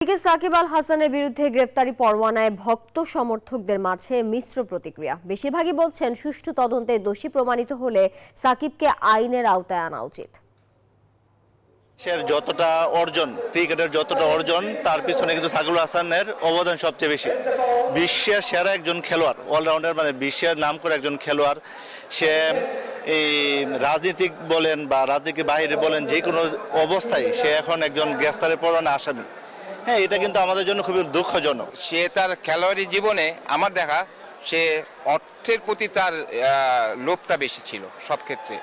এদিকে সাকিব আল হাসানের বিরুদ্ধে গ্রেফতারি পরোয়ানায় ভক্ত সমর্থকদের মাঝে মিশ্র প্রতিক্রিয়া। বেশিরভাগই বলছেন সুষ্ঠু তদন্তে দোষী প্রমাণিত হলে সাকিবকে আইনের আওতায় আনা উচিত। যতটা অর্জন, ক্রিকেটের যতটা অর্জন, তার পিছনে কিন্তু সাকিব আল হাসানের অবদান সবচেয়ে বেশি। বিশ্বের সেরা একজন খেলোয়াড়, অলরাউন্ডার, মানে বিশ্বের নাম করে একজন খেলোয়াড়। সে এই রাজনীতিক বলেন বা রাজনীতির বাইরে বলেন, যে কোনো অবস্থায় সে এখন একজন গ্রেফতারের পরোয়ানা আসামি। হ্যাঁ, এটা কিন্তু আমাদের জন্য খুবই দুঃখজনক। সে তার খেলোয়াড়ি জীবনে আমার দেখা সে অর্থের প্রতি তার লোভটা বেশি ছিল সব ক্ষেত্রে।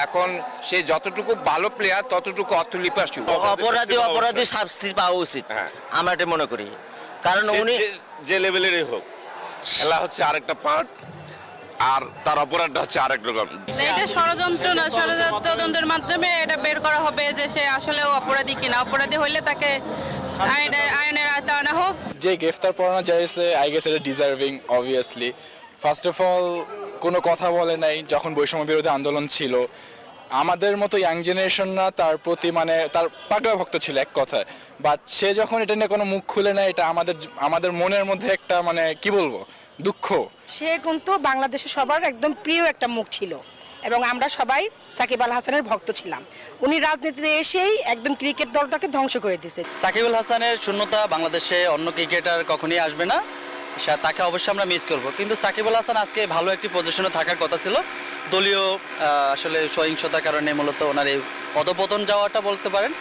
এখন সে যতটুকু ভালো প্লেয়ার ততটুকু অর্থ লিপাসু। অপরাধী শাস্তি পাওয়া উচিত, আমরা এটা মনে করি। কারণ উনি যে লেভেলেরই হোক, খেলা হচ্ছে আরেকটা পার্ট, আর তার অপরাধটা হচ্ছে আরেক রকম। এটা ষড়যন্ত্র না, ষড়যন্ত্র তদন্তের মাধ্যমে এটা বের করা হবে যে সে আসলে অপরাধী কিনা। অপরাধী হইলে তাকে আইনের আওতায় আনা হোক। যে গ্রেফতার পরোয়ানা চাইছে, আই গেস এটা deserving obviously. First of all কোনো কথা বলে নাই যখন বৈষম্য বিরোধী আন্দোলন ছিল। আমাদের মতো ইয়াং জেনারেশনরা তার প্রতি মানে তার পাগলা ভক্ত ছিল এক কথায়। বাট সে যখন এটা নিয়ে কোনো মুখ খুলে নেয়, এটা আমাদের মনের মধ্যে একটা মানে কি বলবো, দুঃখ। সে কিন্তু বাংলাদেশের সবার একদম প্রিয় একটা মুখ ছিল এবং আমরা সবাই সাকিব আল হাসানের ভক্ত ছিলাম। উনি রাজনীতিতে এসেই একদম ক্রিকেট দলটাকে ধ্বংস করে দিয়েছে। সাকিব আল হাসানের শূন্যতা বাংলাদেশে অন্য ক্রিকেটার কখনোই আসবে না, তাকে অবশ্যই আমরা মিস করব। কিন্তু সাকিব আল হাসান আজকে ভালো একটি পজিশনে থাকার কথা ছিল। দলীয় আসলে সহিংসতার কারণে মূলত ওনার এই পদপতন যাওয়াটা বলতে পারেন।